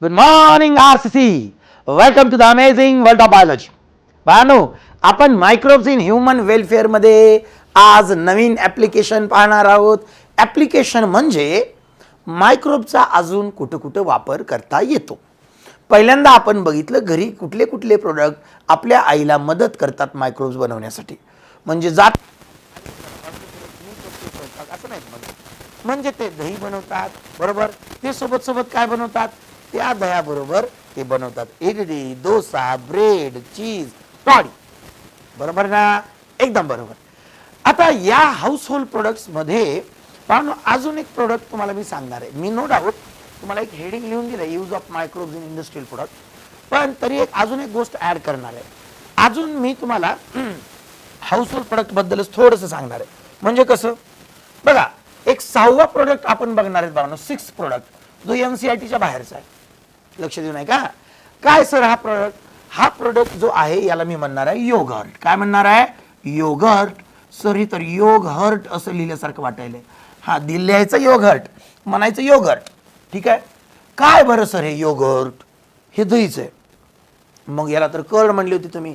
Good morning, RCC. Welcome to the amazing world of biology. Bano, आपण microbes in human welfare मध्ये आज नवीन application पाहणार आहोत. ॲप्लिकेशन म्हणजे मायक्रोबचा अजून कुठं कुठं वापर करता येतो. पहिल्यांदा आपण बघितलं घरी कुठले कुठले प्रोडक्ट आपल्या आईला मदत करतात मायक्रोब्स बनवण्यासाठी. म्हणजे जात असं नाही म्हणजे ते दही बनवतात बरोबर, ते सोबत सोबत काय बनवतात, त्या दह्याबरोबर ते बनवतात इडली, डोसा, ब्रेड, चीज, टॉडी. बरोबर ना, एकदम बरोबर. आता या हाऊस होल्ड प्रोडक्ट्स मध्ये पण अजून एक प्रोडक्ट तुम्हाला मी सांगणार आहे. मी नो डाऊट तुम्हाला एक हेडिंग लिहून दिलं, use of microbes in industrial product, पण तरी एक अजून एक गोष्ट ऍड करणार आहे. अजून मी तुम्हाला हाऊस होल्ड प्रोडक्ट बद्दलच थोडंसं सांगणार आहे. म्हणजे कसं बघा, एक 6वा प्रोडक्ट आपण बघणार आहेत बाळांनो, 6 प्रोडक्ट जो एनसीईआरटीच्या बाहेरचा आहे. लक्ष देऊ नाही का काय सर हा प्रोडक्ट जो आहे याला मी म्हणणार आहे योगर्ट. काय म्हणणार आहे? योगर्ट. सर ही तर योग हर्ट असं लिहिल्यासारखं वाटायलंय. हा दिल्ल्याचं योगर्ट म्हणायचं योगर्ट, ठीक आहे. काय बरं सर हे योगर्ट? हे दहीच आहे. मग याला तर कर्ड म्हणली होती तुम्ही.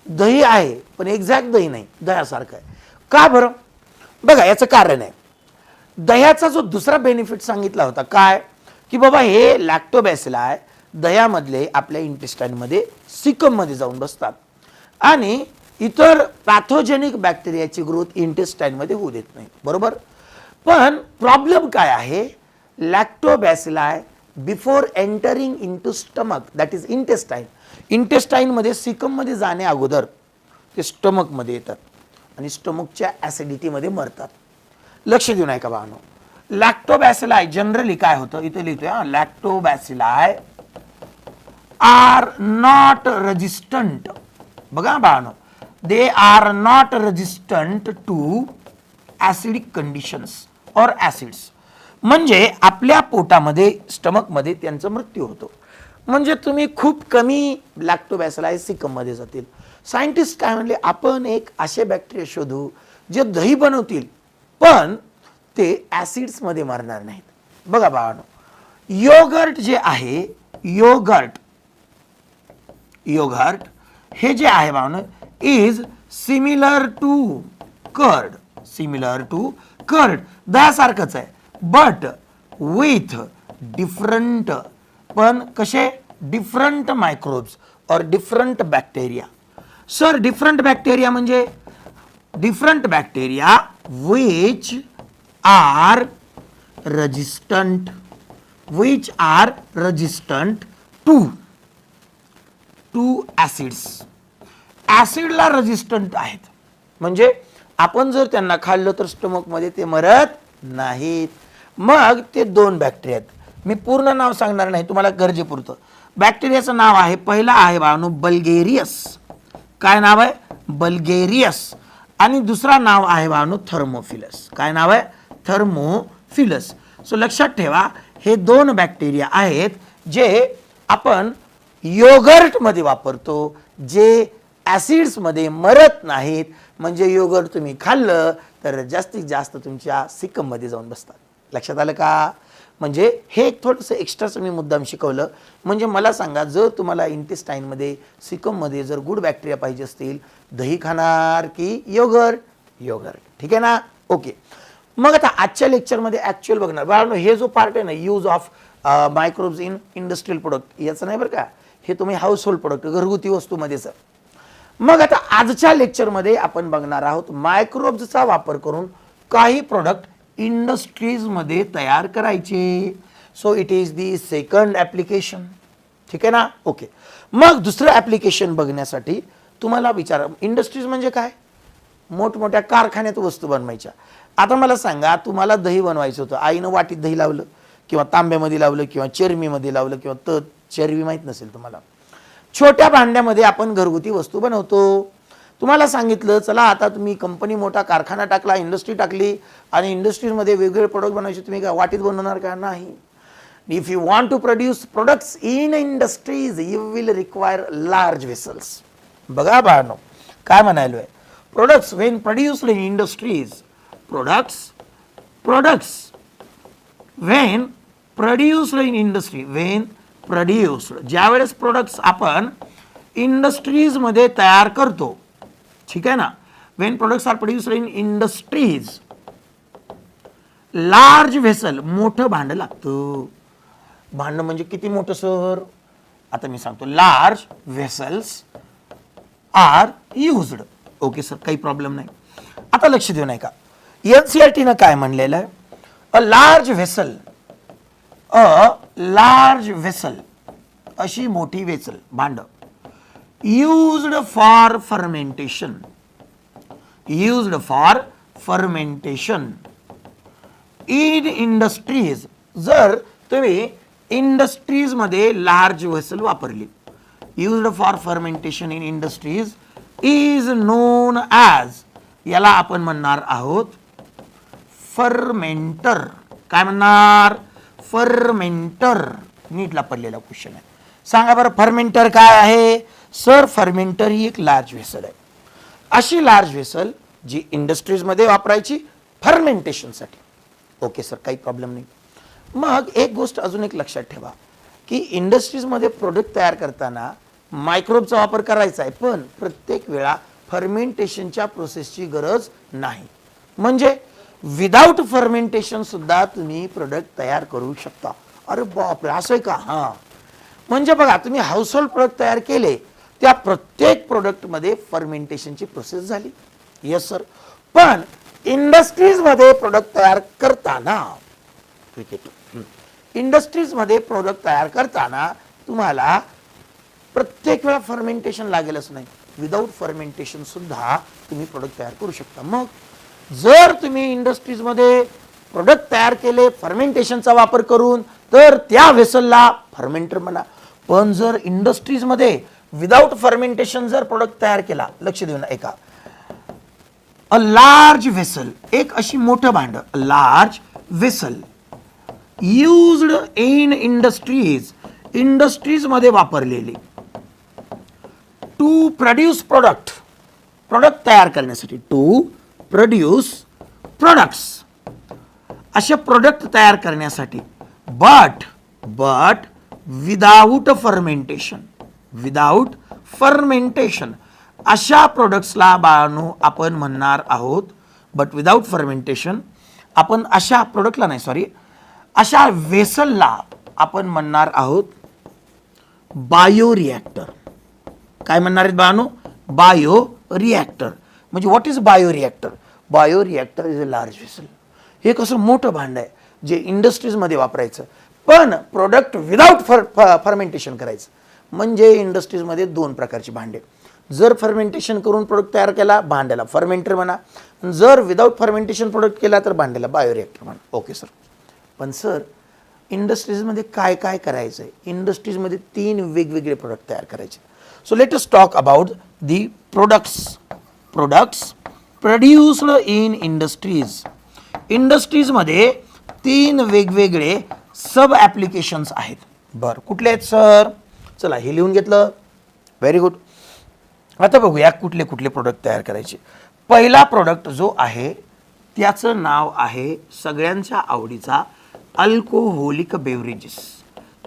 दही आहे पण एक्झॅक्ट दही नाही, दह्यासारखं आहे. का बरं? बघा याचं कारण आहे. दह्याचा जो दुसरा बेनिफिट सांगितला होता काय, की बाबा हे लॅक्टोबॅसिलाई दह्यामधले आपल्या इंटेस्टाईनमध्ये सिकममध्ये जाऊन बसतात आणि इतर पॅथोजेनिक बॅक्टेरियाची ग्रोथ इंटेस्टाईनमध्ये होऊ देत नाही. बरोबर. पण प्रॉब्लेम काय आहे, lactobacilli before entering into stomach, that is इंटेस्टाईनमध्ये सिकममध्ये जाण्या अगोदर ते स्टमकमध्ये येतात आणि स्टमकच्या ॲसिडिटीमध्ये मरतात. लक्ष देऊ नये का बाळांनो. लॅक्टोबॅसिलाई जनरली काय होतं, इथे लिहितोय, लॅक्टोबॅसिलाई आर नॉट रेजिस्टंट. बघा बाळांनो, they are not resistant to acidic conditions और ॲसिड्स. म्हणजे आपल्या पोटामध्ये स्टमकमध्ये त्यांचा मृत्यू होतो. म्हणजे तुम्ही खूप कमी लॅक्टोबॅसिलाई सिकममध्ये जातील. सायंटिस्ट काय म्हणले, आपण एक असे बॅक्टेरिया शोधू जे दही बनवतील पण ते ॲसिड्स मध्ये मरणार नाहीत. बघा बाळांनो, योगर्ट जे आहे, योगर्ट हे जे आहे बाळांनो इज सिमिलर टू कर्ड, दह्यासारखंच आहे, बट विथ डिफरंट, पण कसे डिफरंट मायक्रोब्स और different bacteria. Sir different bacteria म्हणजे different bacteria which are resistant to acids. ऍसिडला रेजिस्टंट आहेत. म्हणजे आपण जर त्यांना खाल्लं तर स्टमक मध्ये ते मरत नाहीत. मग ते 2 बॅक्टेरिया आहेत. मी पूर्ण नाव सांगणार नाही, तुम्हाला गरजेपुरतं. बॅक्टेरियाचं नाव आहे, पहिला आहे बाळांनो बल्गेरियस. काय नाव आहे? बल्गेरियस. आणि दुसरा नाव आहे बाळांनो थर्मोफिलस. काय नाव आहे? थर्मोफिलस. सो लक्षात ठेवा, हे 2 बॅक्टेरिया आहेत जे आपण योगर्ट मध्ये वापरतो, जे ऍसिड्स मध्ये मरत नाहीत. म्हणजे योगर्ट तुम्ही खाल्लं तर जास्तीत जास्त तुमच्या सिकम मध्ये जाऊन बसतात. लक्षात आलं का? म्हणजे हे एक थोडंसं एक्स्ट्राचं मी मुद्दाम शिकवलं. म्हणजे मला सांगा, जर तुम्हाला इंटेस्टाईनमध्ये सिकममध्ये जर गुड बॅक्टेरिया पाहिजे असतील, दही खाणार की योगर्ट? ठीक आहे ना. ओके. मग आता आजच्या लेक्चरमध्ये ॲक्च्युअल बघणार बाळांनो. हे जो पार्ट आहे ना, use of microbes in industrial product, याचं नाही बरं का, हे तुम्ही हाऊस होल्ड प्रोडक्ट घरगुती वस्तूमध्येच. मग आता आजच्या लेक्चरमध्ये आपण बघणार आहोत मायक्रोब्सचा वापर करून काही प्रोडक्ट इंडस्ट्रीज मध्ये तयार करायचे. So it is the second application. ठीक आहे ना. ओके. मग दुसरं ॲप्लिकेशन बघण्यासाठी तुम्हाला विचार, इंडस्ट्रीज म्हणजे काय? मोठमोठ्या कारखान्यात वस्तू बनवायच्या. आता मला सांगा, तुम्हाला दही बनवायचं होतं, आईनं वाटीत दही लावलं किंवा तांब्यामध्ये लावलं किंवा चरमीमध्ये लावलं किंवा चरवी माहीत नसेल तुम्हाला. छोट्या भांड्यामध्ये आपण घरगुती वस्तू बनवतो. तुम्हाला सांगितलं चला आता तुम्ही कंपनी मोठा कारखाना टाकला, इंडस्ट्री टाकली आणि इंडस्ट्रीजमध्ये वेगवेगळे प्रोडक्ट बनवायचे, तुम्ही काय वाटीत बनवणार का? नाही. If you want to produce products in industries you will require large vessels. बघा बाळांनो काय म्हणायलोय, products when produced in industries, products when produced in industry, when produced, ज्यावेळेस प्रोडक्ट्स आपण इंडस्ट्रीजमध्ये तयार करतो, ठीक आहे ना, when products are produced in industries, large vessel, मोठं भांड लागतं. भांड म्हणजे किती मोठं सर? आता मी सांगतो, large vessels are used. Okay sir, काही प्रॉब्लेम नाही. आता लक्ष देऊ नाही का, एनसीईआरटी न काय म्हणलेलं आहे, अ लार्ज व्हेसल, अशी मोठी वेसल, भांड, used for fermentation in industries. जर तुम्ही इंडस्ट्रीज मध्ये लार्ज व्हेसल वापरली, used for fermentation in industries is non as, याला आपण म्हणणार आहोत फर्मेंटर. काय म्हणणार? फर्मेंटर. नीट पडलेला क्वेश्चन आहे. सांगा बरं, फर्मेंटर काय आहे? सर, फर्मेंटर ही एक लार्ज व्हेसल आहे, अशी लार्ज व्हेसल जी इंडस्ट्रीजमध्ये वापरायची फर्मेंटेशनसाठी. ओके सर, काही प्रॉब्लेम नाही. मग एक गोष्ट अजून एक लक्षात ठेवा की इंडस्ट्रीजमध्ये प्रोडक्ट तयार करताना मायक्रोबचा वापर करायचा आहे, पण प्रत्येक वेळा फर्मेंटेशनच्या प्रोसेसची गरज नाही. म्हणजे विदाउट फर्मेंटेशन सुद्धा तुम्ही प्रोडक्ट तयार करू शकता. अरे बापरे, असं आहे का? हां, म्हणजे बघा, तुम्ही हाऊसहोल्ड प्रोडक्ट तयार केले, त्या प्रत्येक प्रोडक्टमध्ये फर्मेंटेशनची प्रोसेस झाली. Yes sir. पण इंडस्ट्रीजमध्ये प्रोडक्ट तयार करताना, इंडस्ट्रीजमध्ये प्रोडक्ट तयार करताना तुम्हाला प्रत्येक वेळा फर्मेंटेशन लागेलच नाही. विदाउट फर्मेंटेशन सुद्धा तुम्ही प्रोडक्ट तयार करू शकता. मग जर तुम्ही इंडस्ट्रीजमध्ये प्रोडक्ट तयार केले फर्मेंटेशनचा वापर करून, तर त्या व्हेसलला फर्मेंटर म्हणा. पण जर इंडस्ट्रीजमध्ये विदाउट फर्मेंटेशन जर प्रोडक्ट तयार केला, लक्ष देऊन ऐका, अ लार्ज व्हेसल, एक अशी मोठं भांड, large vessel used in industries, इंडस्ट्रीजमध्ये वापरलेली, टू प्रोड्यूस प्रोडक्ट, प्रोडक्ट तयार करण्यासाठी, टू प्रोड्यूस प्रोडक्ट्स, असे प्रोडक्ट तयार करण्यासाठी, बट विदाउट फर्मेंटेशन, अशा प्रोडक्ट्सला बाळांनो आपण म्हणणार आहोत, बट विदाउट फर्मेंटेशन, आपण अशा प्रोडक्टला नाही, सॉरी, अशा व्हेसलला आपण म्हणणार आहोत बायोरिएक्टर. काय म्हणणार आहेत बाळांनो? बायोरिएक्टर. म्हणजे what is bioreactor? Bioreactor is a large vessel. हे कसं मोठं भांड आहे जे इंडस्ट्रीजमध्ये वापरायचं, पण प्रोडक्ट विदाउट फर्मेंटेशन करायचं. म्हणजे इंडस्ट्रीजमध्ये दोन प्रकारची भांडे. जर फर्मेंटेशन करून प्रोडक्ट तयार केला, भांड्याला फर्मेंटर म्हणा. जर विदाउट फर्मेंटेशन प्रोडक्ट केला तर भांड्याला बायोरिएक्टर म्हणा. Okay sir. पण सर, इंडस्ट्रीजमध्ये काय काय करायचं आहे? इंडस्ट्रीजमध्ये 3 वेगवेगळे प्रोडक्ट तयार करायचे. So let us talk about the products produced in industries. इंडस्ट्रीजमध्ये 3 वेगवेगळे सब ॲप्लिकेशन्स आहेत. बरं, कुठले आहेत सर? चला, हे लिहून घेतलं. Very good. आता बघूया कुठले कुठले प्रोडक्ट तयार करायचे. पहिला प्रोडक्ट जो आहे त्याचं नाव आहे सगळ्यांच्या आवडीचा अल्कोहोलिक बेवरेजेस.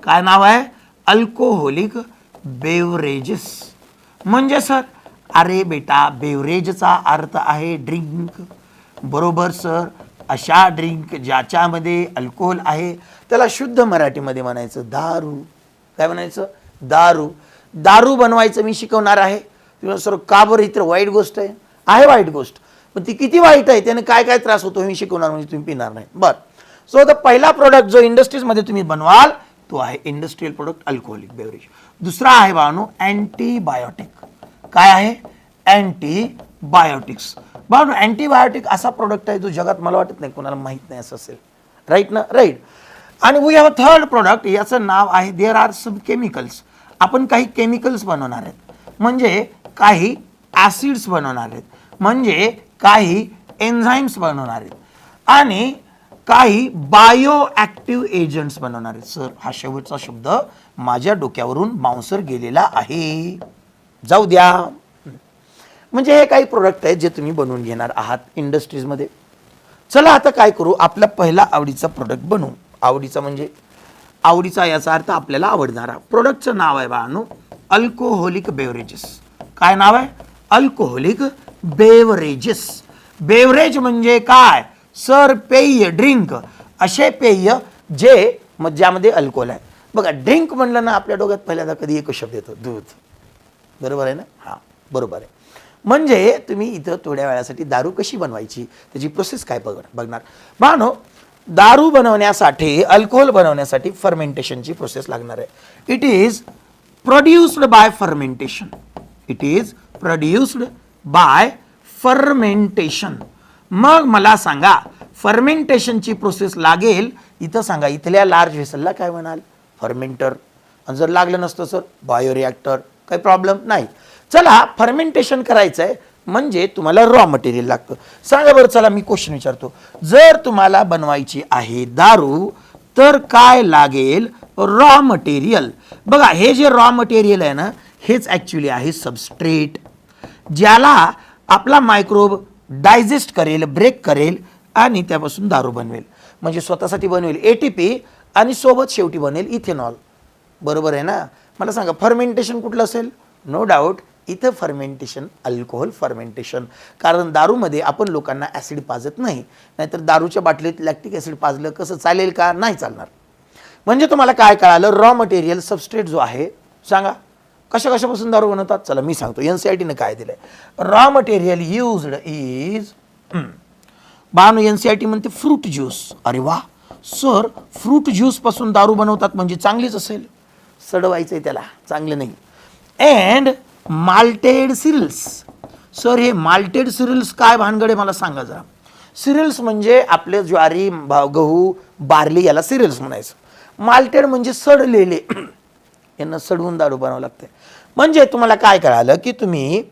काय नाव आहे? Alcoholic beverages. म्हणजे सर, अरे बेटा, बेवरेजचा अर्थ आहे ड्रिंक. बरोबर सर. अशा ड्रिंक ज्याच्यामध्ये अल्कोहोल आहे त्याला शुद्ध मराठीमध्ये म्हणायचं दारू. काय म्हणायचं? दारू. दारू बनवायचं मी शिकवणार आहे. तुम्ही सर, का बरं? ही तर वाईट गोष्ट आहे. आहे वाईट गोष्ट, पण ती किती वाईट आहे, त्याने काय काय त्रास होतो मी शिकवणार, म्हणजे तुम्ही पिणार नाही. बरं. सो द पहिला प्रोडक्ट जो इंडस्ट्रीजमध्ये तुम्ही बनवाल तो आहे इंडस्ट्रियल प्रोडक्ट अल्कोहोलिक बेवरेज. दुसरा आहे बाळांनो अँटीबायोटिक. काय आहे? अँटीबायोटिक्स. बाळांनो, अँटीबायोटिक असा प्रोडक्ट आहे जो जगात मला वाटत नाही कोणाला माहीत नाही असं असेल. राईट ना? राईट. आणि we have a third product. याचं नाव आहे देअर आर सम केमिकल्स. आपण काही केमिकल्स बनवणार आहेत, म्हणजे काही ॲसिड्स बनवणार आहेत, म्हणजे काही एन्झाईम्स बनवणार आहेत, आणि काही बायो ॲक्टिव्ह एजंट्स बनवणार आहेत. सर, हा शेवटचा शब्द माझ्या डोक्यावरून बाउन्सर गेलेला आहे, जाऊ द्या. म्हणजे हे काही प्रोडक्ट आहेत जे तुम्ही बनवून घेणार आहात इंडस्ट्रीजमध्ये. चला आता काय करू, आपला पहिला आवडीचा प्रोडक्ट बनवू. आवडीचा म्हणजे आवडीचा याचा अर्थ आपल्याला आवडणारा. प्रोडक्टचं नाव आहे बाळांनो अल्कोहोलिक बेवरेजेस. काय नाव आहे? Alcoholic beverages. बेवरेज म्हणजे काय सर? पेय, ड्रिंक, असे पेय जे ज्यामध्ये अल्कोहोल आहे. बघा ड्रिंक म्हणलं ना आपल्या डोक्यात पहिल्यांदा कधी एकच शब्द येतो, दूध. बरोबर आहे ना? हां बरोबर आहे. म्हणजे तुम्ही इथं थोड्या वेळासाठी दारू कशी बनवायची त्याची प्रोसेस काय बघणार. बानो दारू बनवण्यासाठी, अल्कोहोल बनवण्यासाठी फर्मेंटेशनची प्रोसेस लागणार आहे. It is produced by fermentation. It is produced by fermentation. मग मला सांगा फर्मेंटेशनची प्रोसेस लागेल इथं सांगा इथल्या लार्ज व्हेसलला काय म्हणाल? फर्मेंटर. आणि जर लागलं नसतं सर बायोरिॲक्टर. काही प्रॉब्लेम नाही. चला फर्मेंटेशन करायचं आहे म्हणजे तुम्हाला रॉ मटेरियल लागतं. सांगा बरं, चला मी क्वेश्चन विचारतो. जर तुम्हाला बनवायची आहे दारू तर काय लागेल? Raw material. बघा हे जे रॉ मटेरियल आहे ना हेच ॲक्च्युली आहे सबस्ट्रेट, ज्याला आपला मायक्रोब डायजेस्ट करेल, ब्रेक करेल आणि त्यापासून दारू बनवेल. म्हणजे स्वतःसाठी बनवेल ATP आणि सोबत शेवटी बनेल इथेनॉल. बरोबर आहे ना? मला सांगा फर्मेंटेशन कुठलं असेल? नो डाऊट इथं फर्मेंटेशन अल्कोहोल फर्मेंटेशन. कारण दारूमध्ये आपण लोकांना ॲसिड पाजत नाही, नाहीतर दारूच्या बाटलीत लॅक्टिक ॲसिड पाजलं कसं चालेल का? नाही चालणार. म्हणजे तुम्हाला काय कळालं? रॉ मटेरियल सबस्ट्रेट जो आहे सांगा कशापासून दारू बनवतात? चला मी सांगतो. NCERTने काय दिलंय? Raw material used is Bano NCERT म्हणते फ्रूट ज्यूस. अरे वा सर, फ्रूट ज्यूस पासून दारू बनवतात म्हणजे चांगलीच असेल. सडवायचंय त्याला, चांगलं नाही. And malted cereals. सर हे माल्टेड सिरिल्स काय भानगडे मला सांगा जरा. सिरिल्स म्हणजे आपले ज्वारी, गहू, बार्ली याला सिरिल्स म्हणायचं. माल्टेड म्हणजे सडलेले. यांना सडवून दारू बनावं लागते. म्हणजे तुम्हाला काय कळालं की तुम्ही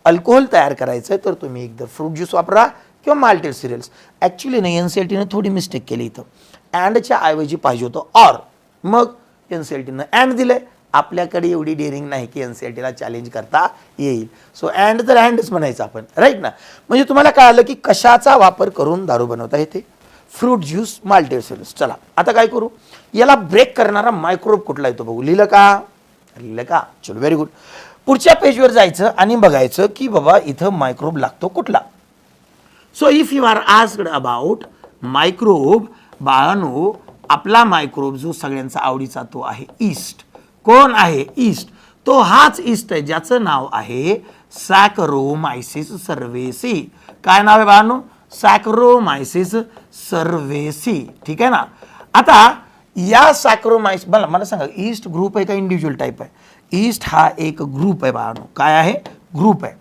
अल्कोहोल तयार करायचं तर तुम्ही एकदा फ्रूट ज्यूस वापरा किंवा माल्टेड सिरियल्स. ॲक्च्युली नाही NCERTने थोडी मिस्टेक केली इथं. अँडच्या ऐवजी पाहिजे होतं ऑर. मग NCERTनं अँड दिलंय. आपल्याकडे एवढी डेअरिंग नाही की NCERTला चॅलेंज करता येईल. सो अँड तर अँडच म्हणायचं आपण, राईट ना? म्हणजे तुम्हाला कळालं की कशाचा वापर करून दारू बनवता येते? Fruit juice, malted serials. चला आता काय करू? याला ब्रेक करणारा मायक्रोब कुठला येतो बघू. लिहिलं का? लिहिलं का? चलो व्हेरी गुड. पुढच्या पेजवर जायचं आणि बघायचं की बाबा इथं मायक्रोब लागतो कुठला. So if you are asked about microbe, बाळानो आपला मायक्रोब जो सगळ्यांचा आवडीचा तो आहे ईस्ट. कोण आहे? ईस्ट. तो हाच ईस्ट आहे ज्याचं नाव आहे सॅकरोमायसिस सर्वेसी. काय नाव आहे बाळानो? सॅकरोमायसिस सर्वेसी. ठीक आहे ना? आता या सॅकरोमायसिस मला सांगा ईस्ट ग्रुप आहे का इंडिव्हिज्युअल टाईप आहे? ईस्ट हा एक ग्रुप आहे बाळानो. काय आहे? ग्रुप आहे.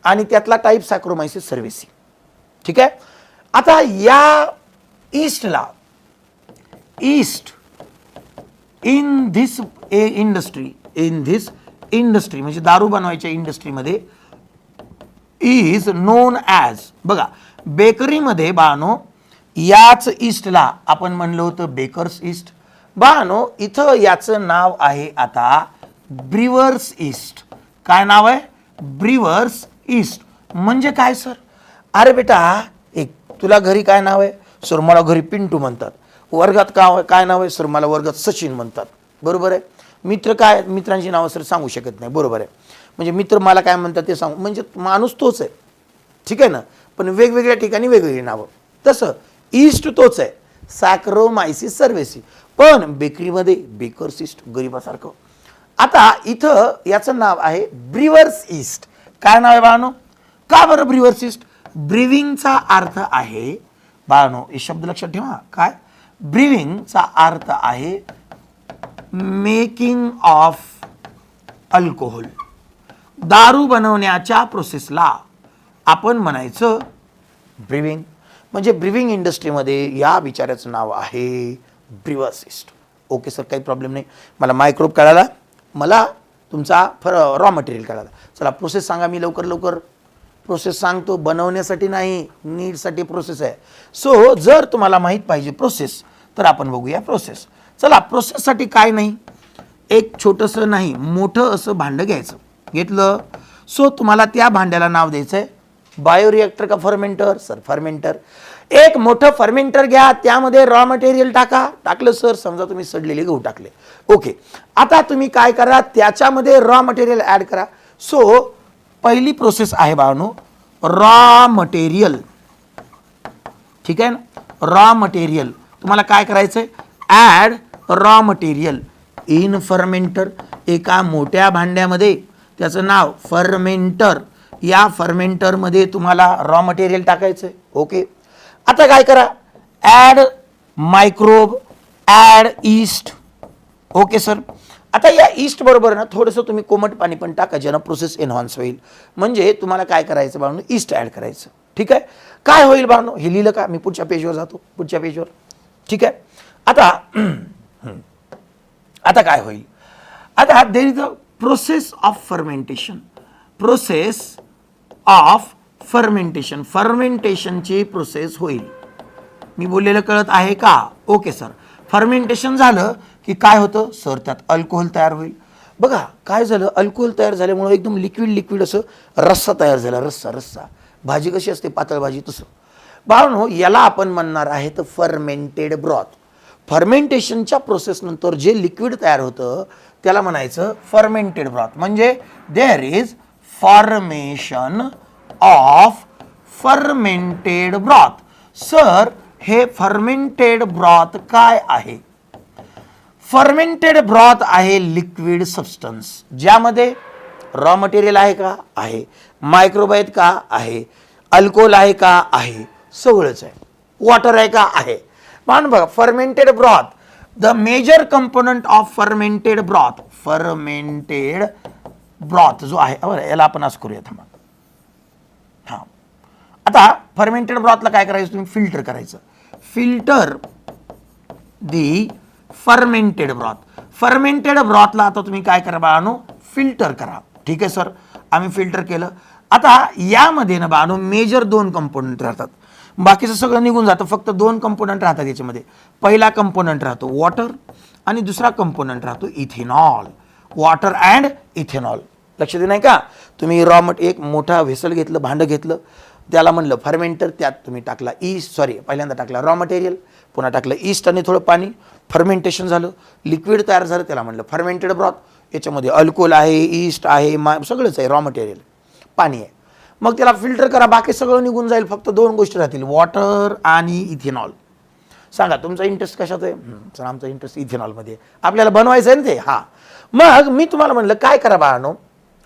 आणि त्यातला टाईप सॅकरोमायसिस सर्वेसी. ठीक आहे. आता या ईस्टला ईस्ट इन धिस इंडस्ट्री म्हणजे दारू बनवायच्या इंडस्ट्रीमध्ये इज नोन ॲज. बघा बेकरीमध्ये बाळानो याच ईस्टला आपण म्हणलो होतं बेकर्स ईस्ट. बाळानो इथं याचं नाव आहे आता ब्रिवर्स ईस्ट. काय नाव आहे? ब्रिवर्स ईस्ट. म्हणजे काय सर? अरे बेटा एक तुला घरी काय नाव आहे? सर मला घरी पिंटू म्हणतात. वर्गात काय नाव आहे? सर मला वर्गात सचिन म्हणतात. बरोबर आहे. मित्र काय? मित्रांची नावं सर सांगू शकत नाही. बरोबर आहे. म्हणजे मित्र मला काय म्हणतात ते सांगू, म्हणजे माणूस तोच आहे. ठीक आहे ना? पण वेगवेगळ्या ठिकाणी वेगवेगळी नावं. तसं ईस्ट तोच आहे सॅकरोमायसिस सर्वेसी. पण बेकरीमध्ये बेकर्स ईस्ट गरीबासारखं. आता इथं याचं नाव आहे ब्रिवर्स ईस्ट. काय नाव आहे बाळानो? का बरं ब्रिवर्स ईस्ट? ब्रिविंगचा अर्थ आहे बाळानो, हे शब्द लक्षात ठेवा. काय? ब्रिविंगचा अर्थ आहे मेकिंग ऑफ अल्कोहोल. दारू बनवण्याच्या प्रोसेसला आपण म्हणायचं ब्रिविंग. म्हणजे ब्रिविंग इंडस्ट्रीमध्ये या विचाराचं नाव आहे ब्रिवर्स ईस्ट. ओके सर, काही प्रॉब्लेम नाही. मला मायक्रोब कळाला, मला तुमचा रॉ मटेरियल कळाला. चला प्रोसेस सांगा. मी लवकर प्रोसेस सांगतो. बनवण्यासाठी नाही, नीडसाठी प्रोसेस आहे. सो जर तुम्हाला माहीत पाहिजे प्रोसेस तर आपण बघूया प्रोसेस. चला प्रोसेससाठी काय नाही, एक छोटंसं नाही मोठं असं भांडं घ्यायचं. घेतलं. सो तुम्हाला त्या भांड्याला नाव द्यायचं आहे बायोरिएक्टर का फर्मेंटर? Sir fermenter. एक मोठं फर्मेंटर घ्या, त्यामध्ये रॉ मटेरियल टाका. टाकलं सर, समजा तुम्ही सडलेले गहू टाकले. ओके, आता तुम्ही काय करा, त्याच्यामध्ये रॉ मटेरियल ऍड करा. सो पहिली प्रोसेस आहे बाळांनो, रॉ मटेरियल. ठीक आहे ना, रॉ मटेरियल. तुम्हाला काय करायचंय, add raw material in fermenter. एका मोठ्या भांड्यामध्ये, त्याचं नाव फर्मेंटर, या फर्मेंटरमध्ये तुम्हाला रॉ मटेरियल टाकायचंय. ओके, आता काय करा, add microbe, add yeast. Okay sir, आता या ईस्ट बरोबर ना थोडंसं तुम्ही कोमट पाणी पण टाका, ज्यानं प्रोसेस एनहान्स होईल. म्हणजे तुम्हाला काय करायचं बाळांनो, ईस्ट ऍड करायचं. ठीक आहे, काय होईल बाळांनो, हे लिहिलं का? मी पुढच्या पेजवर जातो, पुढच्या पेजवर. ठीक आहे, आता आता काय होईल, आता there is a process of fermentation. Process of fermentation, फर्मेंटेशनची प्रोसेस होईल. मी बोललेलं कळत आहे का? ओके सर, फर्मेंटेशन झालं की काय होतं सर, त्यात अल्कोहोल तयार होईल. बघा काय झालं, अल्कोहोल तयार झाल्यामुळे एकदम लिक्विड लिक्विड असं रस्सा तयार झाला. रस्सा रस्सा, भाजी कशी असते पातळ भाजी, तसं. बाळांनो याला आपण म्हणणार आहे तर फर्मेंटेड ब्रॉथ. फर्मेंटेशनच्या प्रोसेस नंतर जे लिक्विड तयार होतं त्याला म्हणायचं फर्मेंटेड ब्रॉथ. म्हणजे there is formation of fermented broth. Sir हे फर्मेंटेड ब्रॉथ काय आहे? फर्मेंटेड ब्रॉथ आहे लिक्विड सबस्टन्स, ज्यामध्ये रॉ मटेरियल आहे का? आहे. मायक्रोब आहेत का? आहे. अल्कोहोल आहे का? आहे. सगळंच आहे. वॉटर आहे का? आहे. पण बघा, fermented broth, the major component of fermented broth, fermented broth जो आहे, याला आपण असं करूया, थांबा. हा, आता फर्मेंटेड ब्रॉथला काय करायचं, तुम्ही फिल्टर करायचं. फिल्टर दी फर्मेंटेड ब्रॉथ. फर्मेंटेड ब्रॉथला आता तुम्ही काय करा बाळांनो, फिल्टर करा. ठीक आहे सर, आम्ही फिल्टर केलं. आता यामध्ये ना बाळांनो मेजर 2 कंपोनंट राहतात, बाकीचं सगळं निघून जातं, फक्त 2 कंपोनंट राहतात याच्यामध्ये. पहिला कंपोनंट राहतो वॉटर आणि दुसरा कंपोनंट राहतो इथेनॉल. Water and ethanol. लक्ष दे नाही का, तुम्ही एक मोठा व्हेसल घेतलं, भांडं घेतलं, त्याला म्हणलं फर्मेंटर, त्यात तुम्ही टाकला पहिल्यांदा टाकला रॉ मटेरियल, पुन्हा टाकलं ईस्ट आणि थोडं पाणी, फर्मेंटेशन झालं, लिक्विड तयार झालं, त्याला म्हणलं फर्मेंटेड ब्रॉथ. याच्यामध्ये अल्कोहोल आहे, ईस्ट आहे, सगळंच आहे, रॉ मटेरियल, पाणी आहे. मग त्याला फिल्टर करा, बाकी सगळं निघून जाईल, फक्त 2 गोष्टी राहतील, वॉटर आणि इथेनॉल. सांगा तुमचा इंटरेस्ट कशात आहे? सर आमचा इंटरेस्ट इथेनॉलमध्ये, आपल्याला बनवायचं आहे ना ते. हां, मग मी तुम्हाला म्हणलं काय करा बाळांनो,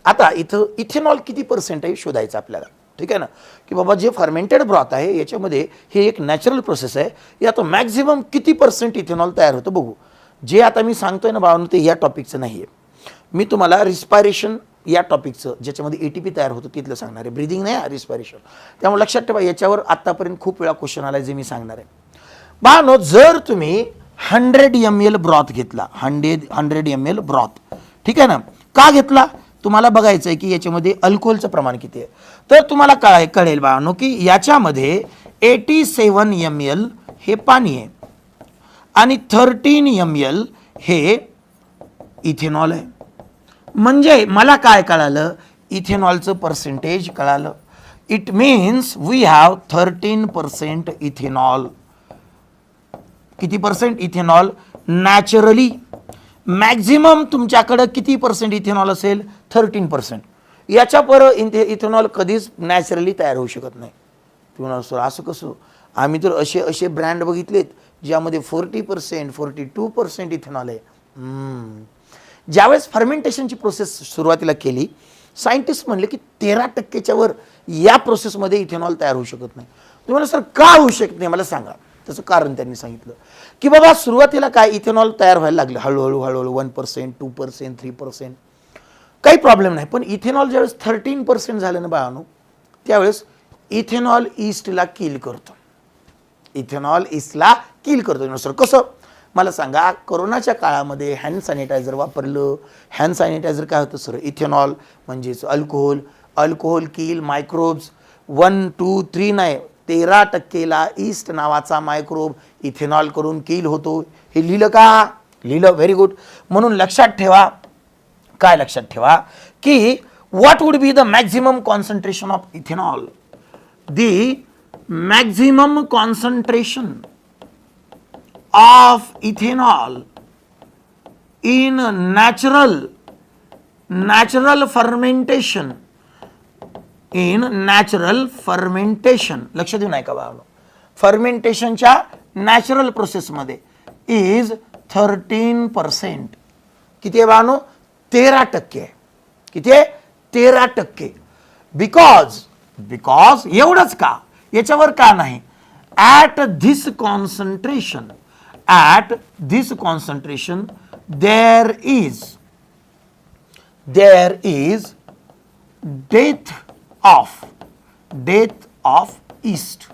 आता इथं इथेनॉल किती % आहे शोधायचं आपल्याला. ठीक आहे ना, की बाबा जे फर्मेंटेड ब्रॉथ आहे याच्यामध्ये हे एक नॅचरल प्रोसेस आहे, यात मॅक्झिमम किती % इथेनॉल तयार होतं बघू. जे आता मी सांगतोय ना बाळांनो, ते या टॉपिकचं नाही आहे. मी तुम्हाला रिस्पायरेशन या टॉपिकचं, ज्याच्यामध्ये ATP तयार होतं तिथलं सांगणार आहे, ब्रिदिंग नाही, रिस्पायरेशन. त्यामुळे लक्षात ठेवा, याच्यावर आत्तापर्यंत खूप वेळा क्वेश्चन आला जे मी सांगणार आहे. बाळांनो जर तुम्ही 100 ml ब्रॉथ घेतला, 100 ml ब्रॉथ, ठीक आहे ना, का घेतला तुम्हाला बघायचं आहे की याच्यामध्ये अल्कोहोलचं प्रमाण किती आहे. तर तुम्हाला काय कळेल बाळांनो की याच्यामध्ये 87 ml हे पाणी आहे आणि 13 ml हे इथेनॉल आहे. म्हणजे मला काय कळालं, इथेनॉलचं पर्सेंटेज कळालं. It means we have 13% ethanol. किती % इथेनॉल? नॅचरली मॅक्झिमम तुमच्याकडं किती % इथेनॉल असेल? 13%. याच्यापर इथेनॉल कधीच नॅचरली तयार होऊ शकत नाही. तुम्हाला सर असं कसं? आम्ही तर असे ब्रँड बघितलेत ज्यामध्ये 40%, 42% इथेनॉल आहे. ज्यावेळेस फर्मेंटेशनची प्रोसेस सुरुवातीला केली, सायंटिस्ट म्हणले की 13%च्या वर या प्रोसेसमध्ये इथेनॉल तयार होऊ शकत नाही. तुम्हाला सर का होऊ शकत नाही मला सांगा. त्याचं कारण त्यांनी सांगितलं की बाबा सुरुवातीला काय इथेनॉल तयार व्हायला लागलं, हळूहळू 1%, 2%, 3%, काही प्रॉब्लेम नाही. पण इथेनॉल ज्यावेळेस 13% झालं ना बाळांनो, त्यावेळेस इथेनॉल ईस्टला किल करतो. इथेनॉल ईस्टला किल करतो. सर कसं मला सांगा. कोरोनाच्या काळामध्ये हँड सॅनिटायझर वापरलं. हँड सॅनिटायझर काय होतं सर? इथेनॉल म्हणजेच अल्कोहोल. अल्कोहोल किल मायक्रोब्स. 1, 2, 3 नाही, 13%ला ईस्ट नावाचा मायक्रोब इथेनॉल करून किल होतो. हे लिहिलं का? लिहिलं. Very good. म्हणून लक्षात ठेवा, काय लक्षात ठेवा की what would be the maximum concentration of ethanol. the maximum concentration of ethanol in natural fermentation, लक्ष देऊ नाही का बाबा, फर्मेंटेशनच्या नॅचरल प्रोसेसमध्ये इज 13%. किती आहे बानो? 13% आहे. किती आहे? 13%. बिकॉज एवढंच का, याच्यावर का नाही, at this concentration there is death of yeast.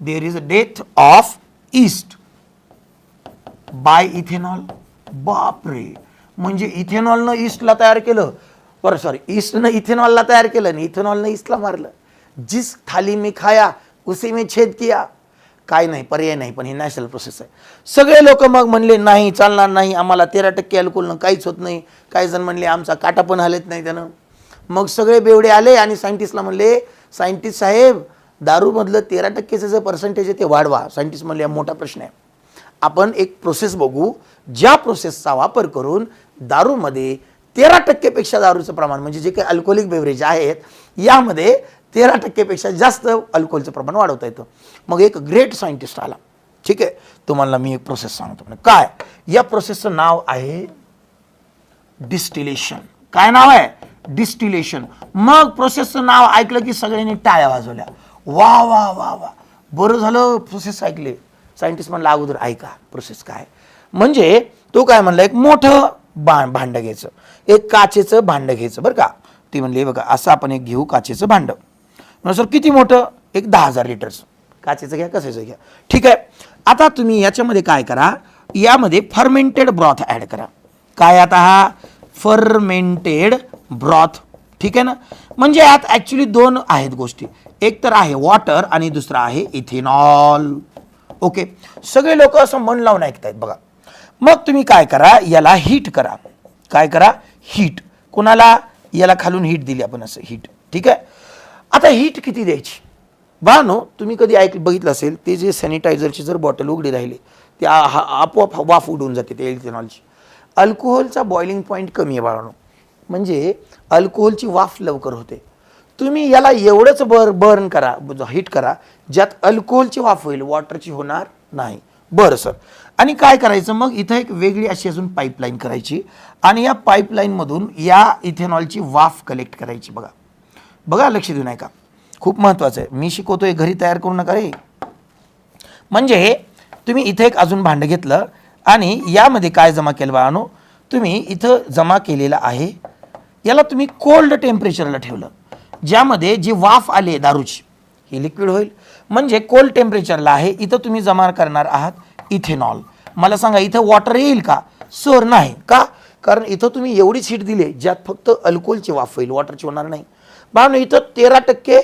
There is a death of yeast by ethanol. बापरे, म्हणजे इथेनॉलनं ईस्टला तयार केलं, बरं सॉरी, ईस्टनं इथेनॉलला तयार केलं आणि इथेनॉलनं ईस्टला मारलं. जिस थाली में खाया उसी में छेद किया. काय नाही, पर्याय नाही, पण ही नॅचरल प्रोसेस आहे. सगळे लोक मग म्हणले नाही चालणार नाही, आम्हाला 13% अल्कोहोलनं काहीच होत नाही. काही जण म्हणले आमचा काटा पण हलत नाही त्यानं. मग सगळे बेवडे आले आणि सायंटिस्टला म्हणले, सायंटिस्ट साहेब दारूमधलं 13%चं जे पर्सेंटेज आहे ते वाढवा. सायंटिस्ट म्हणले मोठा प्रश्न आहे, आपण एक प्रोसेस बघू, ज्या प्रोसेसचा वापर करून दारूमध्ये 13% पेक्षा दारूचं प्रमाण, म्हणजे जे काही अल्कोहोलिक बेवरेज आहेत यामध्ये 13% पेक्षा जास्त अल्कोहोलचं प्रमाण वाढवता येतं. मग एक ग्रेट सायंटिस्ट आला. ठीक आहे, तुम्हाला मी एक प्रोसेस सांगतो. काय, या प्रोसेसचं नाव आहे डिस्टिलेशन. काय नाव आहे? डिस्टिलेशन. मग प्रोसेसचं नाव ऐकलं की सगळ्यांनी टाळ्या वाजवल्या. वा वा वा वा, बरं झालं प्रोसेस ऐकले. सायंटिस्ट म्हणला अगोदर ऐका प्रोसेस काय. म्हणजे तो काय म्हणला, एक मोठं भांडं घ्यायचं, एक काचेचं भांडं घ्यायचं बरं का. ती म्हणली बघा असं आपण एक घेऊ काचेचं भांडं. म्हणजे सर किती मोठं? एक 10,000 लिटरचं. काचेचं घ्या, कशाचं घ्या, ठीक आहे. आता तुम्ही याच्यामध्ये काय करा, यामध्ये फर्मेंटेड ब्रॉथ ॲड करा. काय आता हा फर्मेंटेड ब्रॉथ, ठीक आहे ना. म्हणजे यात ॲक्च्युली दोन आहेत गोष्टी, एक तर आहे वॉटर आणि दुसरा आहे इथेनॉल. ओके, सगळे लोक असं मन लावून ऐकतायत बघा. मग तुम्ही काय करा, याला हीट करा. काय करा? हीट. कोणाला? याला खालून हीट दिली आपण, असं हीट. ठीक आहे. आता हीट किती द्यायची? बानो, तुम्ही कधी बघितलं असेल, ते जे सॅनिटायझरची जर बॉटल उघडी राहिली ते आपोआप वाफ उडून जाते ते इथेनॉलची. अल्कोहोलचा बॉइलिंग पॉईंट कमी आहे बाळानो, म्हणजे अल्कोहोलची वाफ लवकर होते. तुम्ही याला एवढंच बर्न करा, हीट करा, ज्यात अल्कोहोलची वाफ होईल, वॉटरची होणार नाही. बरं सर, आणि काय करायचं मग, इथं एक वेगळी अशी अजून पाईपलाईन करायची आणि या पाईपलाईनमधून या इथेनॉलची वाफ कलेक्ट करायची. बघा बघा, लक्ष देऊ नका, खूप महत्त्वाचं आहे. मी शिकवतोय, घरी तयार करू नका रे. म्हणजे तुम्ही इथं एक अजून भांडं घेतलं आणि यामध्ये काय जमा केलं बाळानो, तुम्ही इथं जमा केलेलं आहे, याला तुम्ही कोल्ड टेम्परेचरला ठेवलं, ज्यामध्ये जी वाफ आली दारूची ही लिक्विड होईल. म्हणजे कोल्ड टेम्परेचरला आहे. इथं तुम्ही जमा करणार आहात इथेनॉल. मला सांगा इथं वॉटर येईल का? सर नाही. का? कारण इथं तुम्ही एवढीच हीट दिली ज्यात फक्त अल्कोहोलची वाफ होईल, वॉटरची होणार नाही. बाळानो, इथं 13%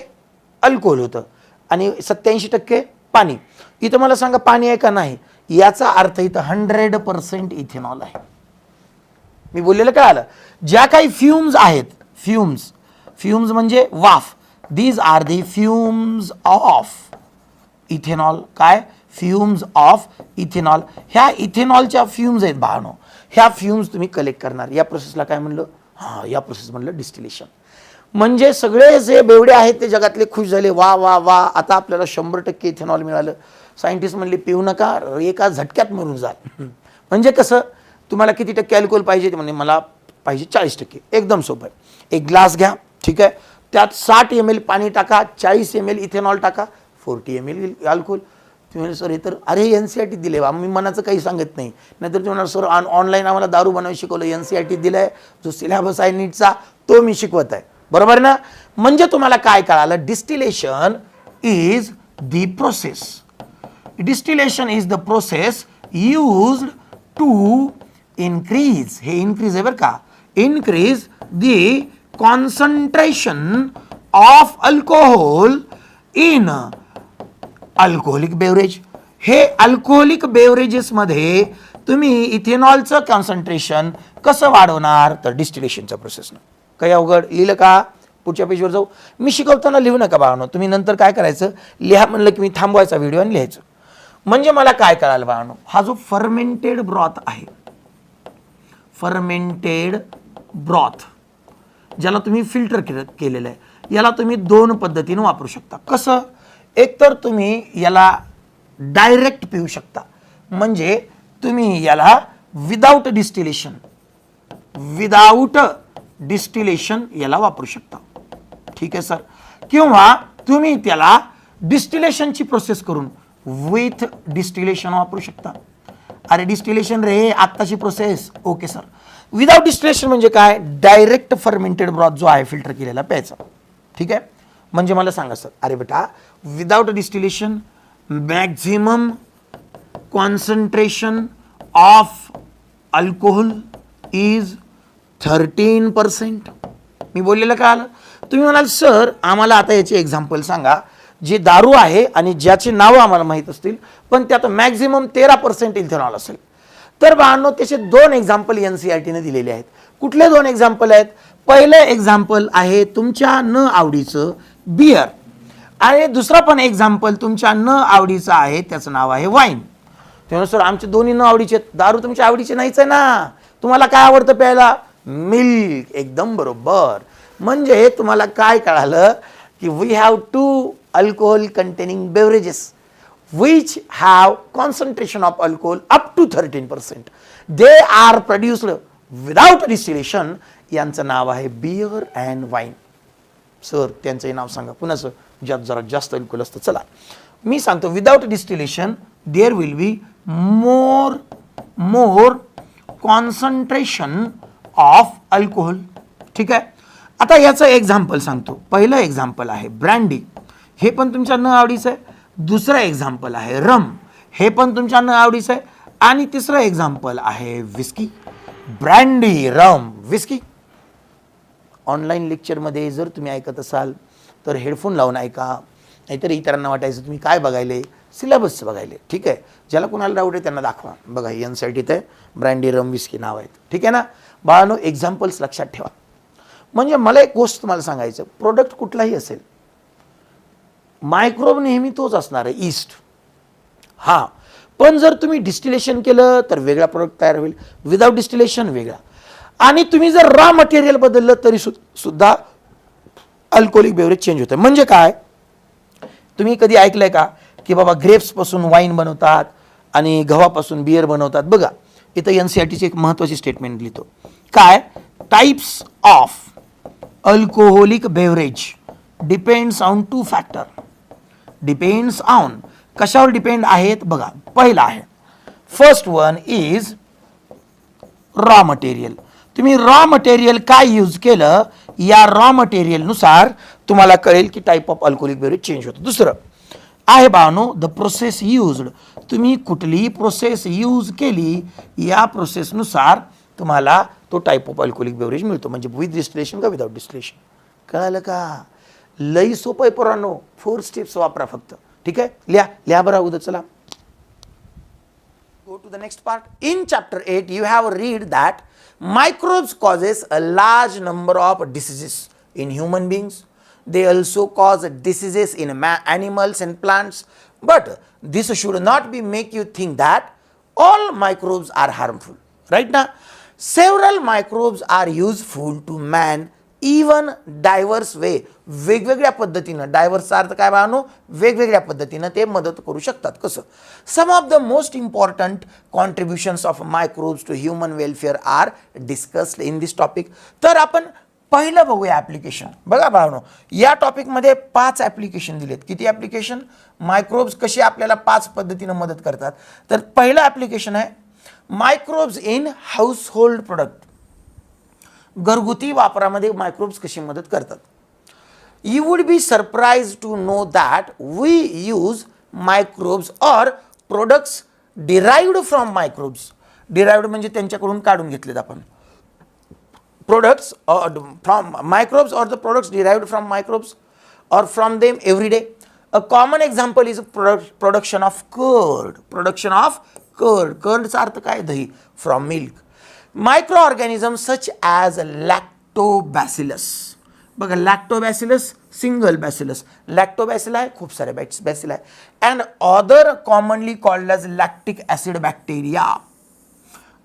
अल्कोहोल होतं आणि 87% पाणी. इथं मला सांगा पाणी आहे का? नाही. याचा अर्थ इथं 100% इथेनॉल आहे. मी बोललेलं काय आलं, ज्या काही फ्युम्स आहेत, फ्युम्स म्हणजे वाफ, these are the fumes of ethanol. काय? Fumes of ethanol. ह्या इथेनॉलच्या फ्युम्स आहेत बाळानो, ह्या फ्युम्स तुम्ही कलेक्ट करणार. या प्रोसेसला काय म्हणलं? हां, या प्रोसेस म्हणलं डिस्टिलेशन. म्हणजे सगळे जे बेवडे आहेत ते जगातले खुश झाले, वा वा वा, आता आपल्याला 100% इथेनॉल मिळालं. सायंटिस्ट म्हणले पिऊ नका, एका झटक्यात मरून जाल. म्हणजे कसं, तुम्हाला किती टक्के अल्कोहोल पाहिजे? ते म्हणजे मला पाहिजे 40%. एकदम सोपं आहे. एक ग्लास घ्या, ठीक आहे, त्यात 60 ml पाणी टाका, 40 ml इथेनॉल टाका, 40 ml अल्कोहोल. तुम्ही सर हे तर अरे NCERT दिले, मी मनाचं काही सांगत नाही. नाहीतर तुम्ही म्हणणार सर ऑनलाईन आम्हाला दारू बनवायला शिकवलं, NCERT दिलाय, जो सिलेबस आहे नीटचा तो मी शिकवत आहे, बरोबर ना. म्हणजे तुम्हाला काय कळालं, distillation is the process. Distillation is the process used to increase, हे इनक्रीज आहे बरं का, increase the concentration of alcohol in alcoholic beverage. हे अल्कोहोलिक बेवरेजेसमध्ये तुम्ही इथेनॉलचं कॉन्सन्ट्रेशन कसं वाढवणार? तर डिस्टिलेशनच्या प्रोसेसनं. काही अवघड लिहिलं का? पुढच्या पेजवर जाऊ. मी शिकवताना लिहू नका बाळांनो, तुम्ही नंतर काय करायचं, लिहा म्हणलं की मी थांबवायचा व्हिडिओ आणि लिहायचं. म्हणजे मला काय कळालं बाळांनो, हा जो फर्मेंटेड ब्रॉथ आहे, फर्मेंटेड ब्रॉथ ज्याला तुम्ही फिल्टर केलेलं आहे, याला तुम्ही दोन पद्धतीने वापरू शकता. कसं, एकतर तुम्ही याला डायरेक्ट पिऊ शकता, म्हणजे तुम्ही याला विदाउट डिस्टिलेशन याला वापरू शकता. ठीक आहे सर. किंवा तुम्ही त्याला डिस्टिलेशनची प्रोसेस करून विथ डिस्टिलेशन वापरू शकता. अरे डिस्टिलेशन रे आत्ताची process. Okay sir. Without distillation म्हणजे काय, डायरेक्ट फर्मेंटेड ब्रॉथ जो आहे फिल्टर केलेला प्यायचा. ठीक आहे. म्हणजे मला सांगा सर, अरे बेटा without distillation maximum concentration of alcohol is 13%. मी बोललेलं काय आलं. तुम्ही म्हणाल सर आम्हाला आता याचे एक्झाम्पल सांगा जे दारू आहे आणि ज्याचे नावं आम्हाला माहीत असतील, पण त्यात मॅक्झिमम 13% इथेनॉल असेल. तर बाळांनो त्याचे दोन एक्झाम्पल NCERTने दिलेले आहेत. कुठले दोन एक्झाम्पल आहेत. पहिलं एक्झाम्पल आहे तुमच्या न आवडीचं बियर, आणि दुसरा पण एक्झाम्पल तुमच्या न आवडीचं आहे, त्याचं नाव आहे वाईन. तेव्हा सर आमचे दोन्ही न आवडीचे, दारू तुमच्या आवडीचे नाहीच आहे ना. तुम्हाला काय आवडतं प्यायला, मिल्क. एकदम बरोबर. म्हणजे तुम्हाला काय कळालं की we have to alcohol containing beverages which have concentration of alcohol up to 13%. They are produced without distillation. यांचं नाव आहे बियर अँड वाईन. सर त्यांचंही नाव सांगा पुन्हा, ज्यात जरा जास्त अल्कोहोल असतं. चला मी सांगतो. Without distillation there will be more concentration of alcohol. ठीक आहे. आता याचं एक्झाम्पल सांगतो. पहिलं एक्झाम्पल आहे ब्रँडी, हे पण तुमच्या न आवडीचं आहे. दुसरं एक्झाम्पल आहे रम, हे पण तुमच्या न आवडीचं आहे. आणि तिसरं एक्झाम्पल आहे विस्की. ब्रँडी, रम, विस्की. ऑनलाईन लेक्चरमध्ये जर तुम्ही ऐकत असाल तर हेडफोन लावून ऐका, नाहीतर इतरांना वाटायचं तुम्ही काय बघायले, सिलेबस बघायले. ठीक आहे. ज्याला कोणाला डाऊट आहे त्यांना दाखवा. बघा NCERTत आहे ब्रँडी, रम, विस्की नाव आहेत. ठीक आहे ना बाळांनो. एक्झाम्पल्स लक्षात ठेवा. म्हणजे मला एक गोष्ट तुम्हाला सांगायचं, प्रोडक्ट कुठलाही असेल, मायक्रोब नेहमी तोच असणार आहे, ईस्ट. हां, पण जर तुम्ही डिस्टिलेशन केलं तर वेगळा प्रोडक्ट तयार होईल, विदाउट डिस्टिलेशन वेगळा. आणि तुम्ही जर रॉ मटेरियल बदललं तरी सुद्धा अल्कोहोलिक बेवरेज चेंज होतं. म्हणजे काय, तुम्ही कधी ऐकलंय का की बाबा ग्रेप्सपासून वाईन बनवतात आणि गव्हापासून बियर बनवतात. बघा इथं NCERTची एक महत्त्वाची स्टेटमेंट लिहितो. काय, types of alcoholic beverage depends on 2 factor. Depends on, कशावर डिपेंड आहेत बघा. पहिला आहे, first one is raw material. तुम्ही रॉ मटेरियल काय यूज केलं, या रॉ मटेरियल नुसार तुम्हाला कळेल की type of alcoholic beverage change होतं. दुसरं आहे बाळांनो द प्रोसेस यूज्ड. तुम्ही कुठलीही प्रोसेस यूज केली, या प्रोसेसनुसार तुम्हाला तो टाइप ऑफ अल्कोहोलिक बेवरेज मिळतो. म्हणजे विथ डिस्टिलेशन का विदाउट डिस्टिलेशन. कळालं का. लई सोपं आहे पोरांनो. 4 स्टेप्स वापरा फक्त. ठीक आहे. लिहा बरं उद्या. चला go to the next part. In chapter 8 you have read that microbes causes a large number of diseases in human beings. They also cause diseases in animals and plants, but this should not be make you think that all microbes are harmful. Right now several microbes are useful to man even diverse way. वेगवेगळ्या पद्धतीनं, डायव्हर्सचा अर्थ काय बाळांनो, वेगवेगळ्या पद्धतीनं ते मदत करू शकतात. कसं, some of the most important contributions of microbes to human welfare are discussed in this topic. तर आपण पहिलं बघूया ॲप्लिकेशन. बघा बाळांनो, या टॉपिकमध्ये 5 ॲप्लिकेशन दिलेत. किती ॲप्लिकेशन, मायक्रोब्स कशी आपल्याला 5 पद्धतीनं मदत करतात. तर पहिलं ॲप्लिकेशन आहे मायक्रोब्स इन हाऊसहोल्ड प्रोडक्ट. घरगुती वापरामध्ये मायक्रोब्स कशी मदत करतात. You would be surprise to know that we use microbes or products derived from microbes. Derived म्हणजे त्यांच्याकडून काढून घेतलेत आपण. Products from microbes or the products derived from microbes or from them every day. A common example is production of curd. Production of curd. Curd चा अर्थ काय, दही. From milk. Microorganisms such as lactobacillus बघा lactobacillus single bacillus, lactobacilli आहे, खूप सारे bacilli आहे. And other commonly called as lactic acid bacteria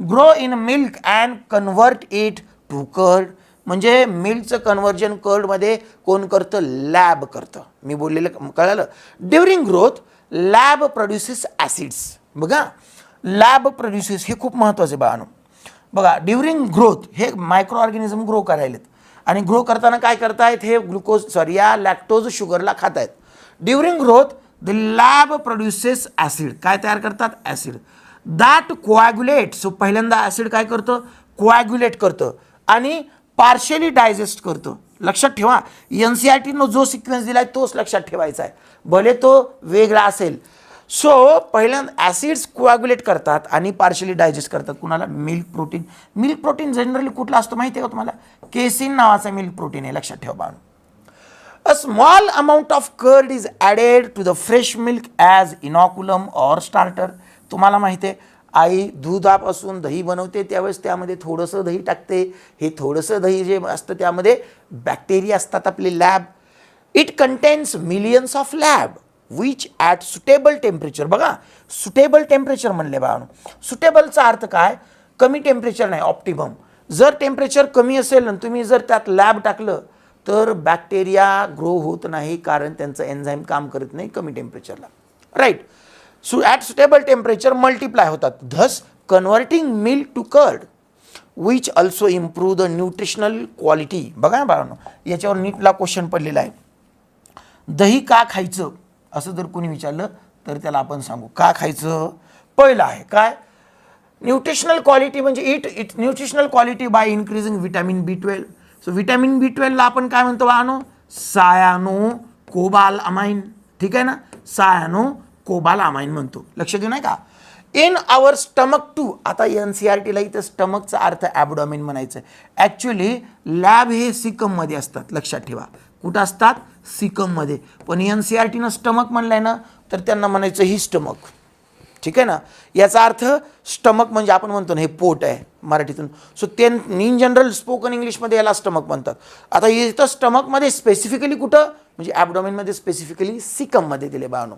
grow in milk and convert it to curd. म्हणजे मिल्कचं कन्व्हर्जन कर्डमध्ये कोण करतं? लॅब करतं. मी बोललेलं कळालं. During growth lab produces acids. बघा लॅब प्रोड्युसेस हे खूप महत्त्वाचं आहे बाळांनो. बघा ड्युरिंग ग्रोथ हे मायक्रो ऑर्गॅनिझम ग्रो करायलेत आणि ग्रो करताना काय करतायत? हे या लॅक्टोज शुगरला खात आहेत. During growth the LAB produces acid. काय तयार करतात? Acid that coagulate. सो पहिल्यांदा ॲसिड काय करतं? कोॲग्युलेट करतं आणि पार्शियली डायजेस्ट करतं. लक्षात ठेवा, NCERTनं जो सिक्वेन्स दिला आहे तोच लक्षात ठेवायचा आहे, भले तो वेगळा असेल. सो पहिल्यांदा ॲसिड्स कोॲग्युलेट करतात आणि पार्शियली डायजेस्ट करतात. कुणाला? Milk protein. Milk protein generally कुठलं असतं माहिती आहे का तुम्हाला? केसिन नावाचा मिल्क प्रोटीन आहे, लक्षात ठेवा बाळा. A small amount of curd is added to the fresh milk as inoculum or starter. तुम्हाला माहिती आहे आई दुधापासून दही बनवते त्यावेळेस त्यामध्ये थोडंसं दही टाकते. हे थोडंसं दही जे असतं त्यामध्ये बॅक्टेरिया असतात आपले lab. It contains millions of lab which at suitable temperature. बघा सुटेबल टेम्परेचर म्हणले बाळांनो. सुटेबलचा अर्थ काय? कमी टेम्परेचर नाही, ऑप्टिमम. जर टेम्परेचर कमी असेल आणि तुम्ही जर त्यात लॅब टाकलं तर बॅक्टेरिया ग्रो होत नाही, कारण त्यांचं एन्झाईम काम करत नाही कमी temperature. Right. So at suitable temperature multiply होतात, thus converting milk to curd which also improve the nutritional quality. बघा ना बाळांनो, याच्यावर नीटला क्वेश्चन पडलेला आहे. दही का खायचं असं जर कोणी विचारलं तर त्याला आपण सांगू का खायचं. पहिलं आहे काय? न्यूट्रिशनल क्वालिटी म्हणजे it nutritional quality by increasing vitamin B12. So vitamin B12ला आपण काय म्हणतो बाळांनो? Cyanocobalamin. ठीक आहे ना, सायानो कोबालामाइन म्हणतो. लक्ष देऊ नाही का? In our stomach too. आता NCERTला इथं स्टमकचा अर्थ ॲबडॉमिन म्हणायचं. ॲक्च्युली लॅब हे सिकममध्ये असतात, लक्षात ठेवा. कुठं असतात? सिकममध्ये. पण NCERTनं स्टमक म्हणलंय ना तर त्यांना म्हणायचं ही स्टमक. ठीक आहे ना, याचा अर्थ स्टमक म्हणजे आपण म्हणतो ना हे पोट आहे मराठीतून. सो ते इन जनरल स्पोकन इंग्लिशमध्ये याला स्टमक म्हणतात. आता इथं स्टमकमध्ये स्पेसिफिकली कुठं म्हणजे ॲबडॉमिनमध्ये स्पेसिफिकली सिकममध्ये दिले बाळांनो.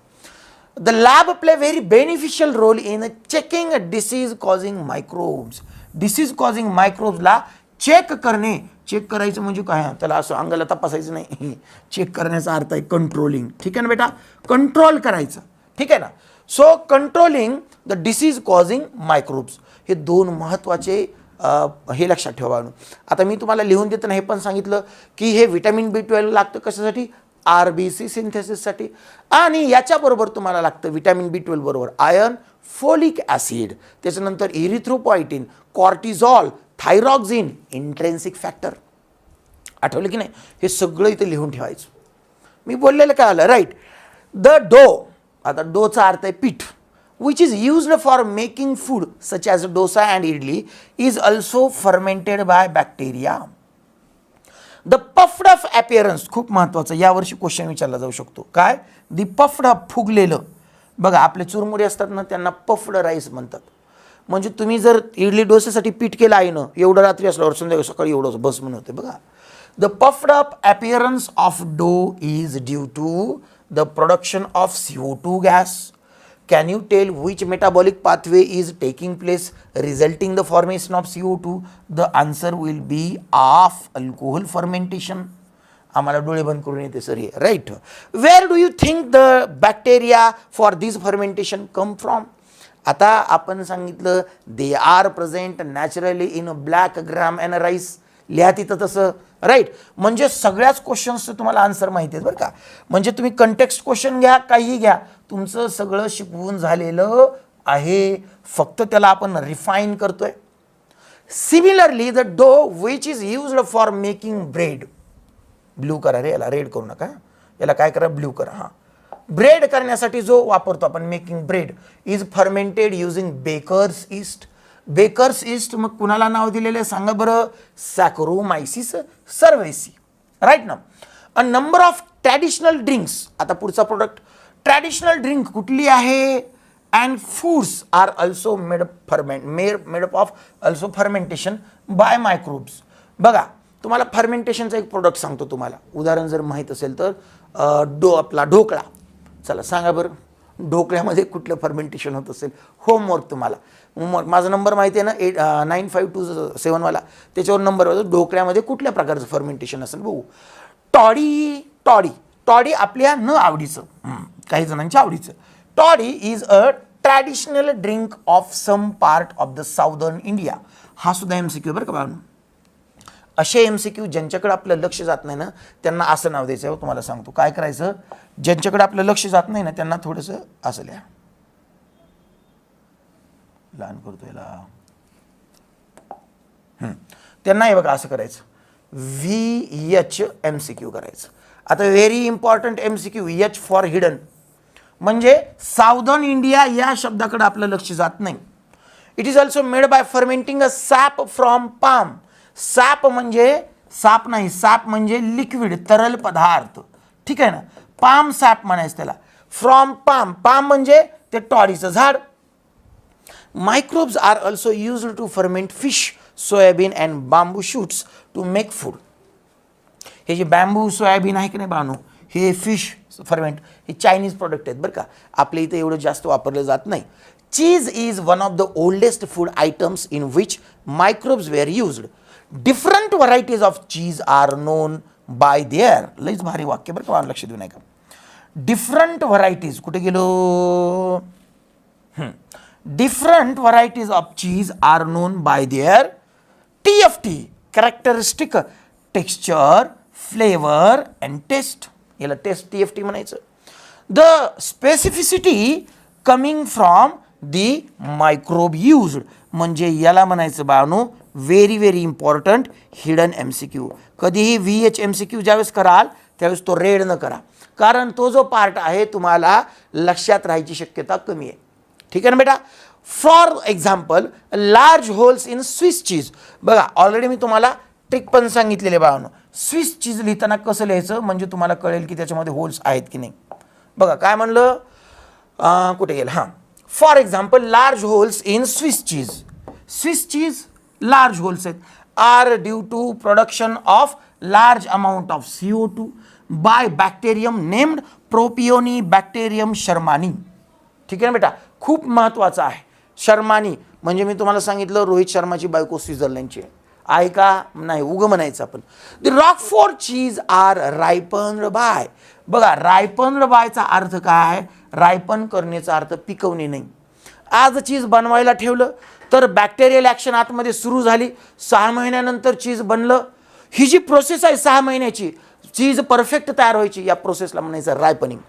The LAB play very beneficial role in checking disease causing microbes. Disease causing मायक्रोब्सला चेक करणे. चेक करायचं म्हणजे काय? त्याला असं अंगाला तपासायचं नाही. चेक करण्याचा अर्थ आहे कंट्रोलिंग. ठीक आहे ना बेटा, कंट्रोल करायचं. ठीक आहे ना. So controlling the disease causing microbes हे दोन महत्त्वाचे हे लक्षात ठेवा. आता मी तुम्हाला लिहून देताना हे पण सांगितलं की हे विटॅमिन B12 लागतं कशासाठी? RBC सिंथेसिससाठी. आणि याच्याबरोबर तुम्हाला लागतं विटॅमिन B12 बरोबर आयर्न, फोलिक ॲसिड, त्याच्यानंतर इरिथ्रोपॉयटिन, कॉर्टिझॉल, थायरॉक्झिन, इंट्रेन्सिक फॅक्टर. आठवलं की नाही? हे सगळं इथे लिहून ठेवायचं. मी बोललेलं काय आलं? राईट. द डो. आता डोचा अर्थ आहे पीठ. Which is used for making food such as dosa and idli is also fermented by bacteria. The puffed up appearance खूप महत्त्वाचं, यावर्षी क्वेश्चन विचारला जाऊ शकतो. काय? दी पफ्ड अप, फुगलेलं. बघा आपले चुरमुरे असतात ना त्यांना पफ्ड राईस म्हणतात. म्हणजे तुम्ही जर इडली डोसेसाठी पीठ केलं आहे ना, एवढं रात्री असल्यावर संध्याकाळी सकाळी एवढं बस म्हणून होते. बघा the puffed up appearance of dough is due to the production of CO2 gas. Can you tell which metabolic pathway is taking place resulting the formation of CO2? The answer will be of alcohol fermentation. आम्हाला डोळे बंद करून येते sir हे. Right. Where do you think the bacteria for this fermentation come from? आता आपण सांगितलं they are present naturally in black gram and rice. लिहा तिथं तसं. राईट. म्हणजे सगळ्याच क्वेश्चन्सचं तुम्हाला आन्सर माहिती आहेत बरं का. म्हणजे तुम्ही कंटेक्स्ट क्वेश्चन घ्या, काहीही घ्या, तुमचं सगळं शिकवून झालेलं आहे, फक्त त्याला आपण रिफाईन करतोय. सिमिलरली द डो which is used for making bread. Blue करा रे, याला रेड करू नका, याला काय करा? ब्ल्यू करा. हां, ब्रेड करण्यासाठी जो वापरतो आपण making bread is fermented using baker's yeast. Baker's yeast मग कुणाला नाव दिलेलं आहे सांगा बरं? सॅकरोमायसिस सर्वेसी. राईट ना. A number of traditional drinks. आता पुढचा प्रोडक्ट ट्रॅडिशनल ड्रिंक कुठली आहे? And foods are also made of of also fermentation by microbes. बघा तुम्हाला फर्मेंटेशनचा एक प्रोडक्ट सांगतो तुम्हाला, उदाहरण जर माहीत असेल तर आपला ढोकळा. चला सांगा बरं, ढोकळ्यामध्ये कुठलं फर्मेंटेशन होत असेल? होमवर्क तुम्हाला. माझा नंबर माहिती आहे ना, 9527 वाला, त्याच्यावर नंबर ढोकळ्यामध्ये कुठल्या प्रकारचं फर्मेंटेशन असेल बघू. टॉडी टॉडी टॉडी आपल्या न आवडीचं, काही जणांच्या आवडीचं. Toddy is a traditional drink of some part of the southern India. हा सुद्धा MCQ बरं का बाळांनो. असे MCQ ज्यांच्याकडे आपलं लक्ष जात नाही ना त्यांना असं नाव द्यायचं. तुम्हाला सांगतो काय करायचं, ज्यांच्याकडे आपलं लक्ष जात नाही ना त्यांना थोडंसं असं लिहा, लहान करतो याला, त्यांना हे बघा असं करायचं, VH MCQ करायचं. आता very important MCQ, H for hidden, म्हणजे साऊदर्न इंडिया या शब्दाकडे आपलं लक्ष जात नाही. It is also made by fermenting a SAP from palm. SAP म्हणजे साप नाही, साप म्हणजे लिक्विड, तरल पदार्थ, ठीक आहे ना. पाम सॅप म्हणायचं त्याला. फ्रॉम पाम, पाम म्हणजे ते टॉडीचं झाड. Microbes are also used to ferment fish, soyabean and bamboo shoots to make food. हे जे बॅम्बू सोयाबीन आहे की नाही बानू, हे फिश फर्मेंट, हे चायनीज प्रोडक्ट आहेत बरं का, आपल्या इथे एवढं जास्त वापरलं जात नाही. Cheese is one of the oldest food items in which microbes were used. Different varieties of cheese are known by their. लईच भारी वाक्य बरं का, लक्ष देऊ नये का. डिफरंट व्हरायटीज, कुठे गेलो, different varieties of cheese are known by their TFT, characteristic, texture, flavour and taste. याला टेस्ट TFT म्हणायचं. The specificity coming from the microbe used, म्हणजे याला म्हणायचं बाळांनो very very important hidden MCQ. कधीही VH MCQ ज्यावेळेस कराल त्यावेळेस तो रेड न करा, कारण तो जो पार्ट आहे तुम्हाला लक्षात राहायची शक्यता कमी आहे, ठीक आहे ना बेटा. For example, large holes in Swiss चीज. बघा ऑलरेडी मी तुम्हाला ट्रिक पण सांगितलेले बाळांनो. स्विस चीज लिहिताना कसं लिहायचं म्हणजे तुम्हाला कळेल की त्याच्यामध्ये होल्स आहेत की नाही. बघा काय म्हणलं, कुठे गेलं, हां. For example, large holes in Swiss cheese. Swiss cheese large holes आहेत, are due to production of large amount of CO2 by bacterium named propioni bacterium shermanii. ठीक आहे ना बेटा, खूप महत्त्वाचं आहे. शर्मानी म्हणजे मी तुम्हाला सांगितलं रोहित शर्माची बायको स्वित्झर्लंडची आहे का नाही, उगं म्हणायचं आपण. The Roquefort cheese are ripened by. बघा रायपन्ड बायचा अर्थ काय, रायपन करण्याचा अर्थ पिकवणे नाही. आज चीज बनवायला ठेवलं तर बॅक्टेरियल ॲक्शन आतमध्ये सुरू झाली, 6 महिन्यानंतर चीज बनलं. ही जी प्रोसेस आहे 6 महिन्याची, चीज परफेक्ट तयार व्हायची, या प्रोसेसला म्हणायचं ripening.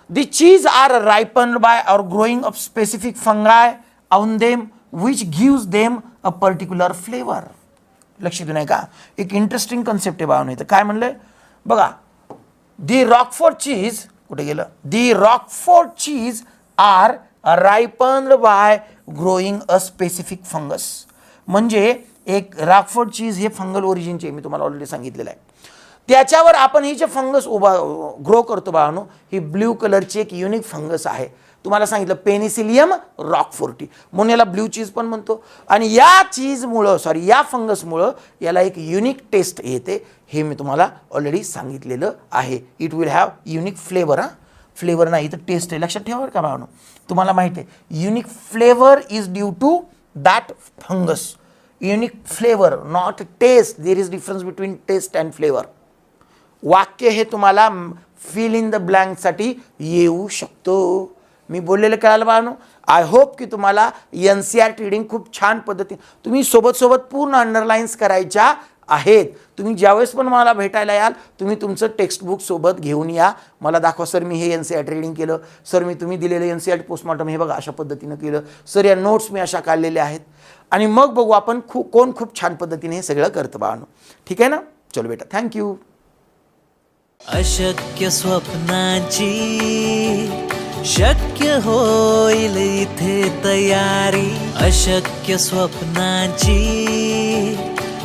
The cheese are ripened bye और growing of specific फंगाय on them which gives them a particular flavour. लक्ष देऊ नये का, एक इंटरेस्टिंग कन्सेप्ट आहे बाळांनो. इथं काय म्हणलंय बघा, दी रॉकफोर्ट चीज, कुठे गेलं, the Roquefort cheese are ripened by growing a specific fungus. म्हणजे एक रॉकफोर्ट चीज हे फंगल ओरिजिनचे, मी तुम्हाला ऑलरेडी सांगितलेलं आहे. त्याच्यावर आपण ही जे फंगस ग्रो करतो बाळांनो, ही ब्ल्यू कलरची एक युनिक फंगस आहे. तुम्हाला सांगितलं पेनिसिलियम रॉकफोर्टी, म्हणून याला ब्ल्यू चीज पण म्हणतो. आणि या चीजमुळं या फंगसमुळं याला एक युनिक टेस्ट येते, हे मी तुम्हाला ऑलरेडी सांगितलेलं आहे. It will have unique flavour. Flavour नाही तर टेस्ट आहे, लक्षात ठेवा का बाळांनो. तुम्हाला माहिती आहे unique flavour is due to that fungus. Unique flavour not taste, there is difference between taste and flavour. वाक्य हे तुम्हाला फिल इन द ब्लँकसाठी येऊ शकतो. मी बोललेलं कळालं बाळांनो. आय होप की तुम्हाला NCERT रीडिंग खूप छान पद्धतीने तुम्ही सोबत पूर्ण अंडरलाईन्स करायच्या आहेत. तुम्ही ज्यावेळेस पण मला भेटायला याल तुम्ही तुमचं टेक्स्टबुक सोबत घेऊन या, मला दाखवा सर मी हे NCERT रीडिंग केलं, सर मी तुम्ही दिलेलं NCERT पोस्टमॉर्टम हे बघा अशा पद्धतीनं केलं, सर या नोट्स मी अशा काढलेल्या आहेत. आणि मग बघू आपण कोण खूप छान पद्धतीने हे सगळं करतं बाळांनो. ठीक आहे ना, चलो बेटा, थँक्यू. अशक्य स्वप्नाची शक्य होईल इथे तयारी. अशक्य स्वप्नाची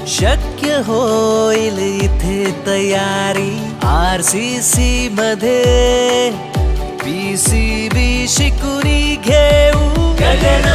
शक्य होईल इथे तयारी. RCC मध्ये PCB शिकून घेऊ गगन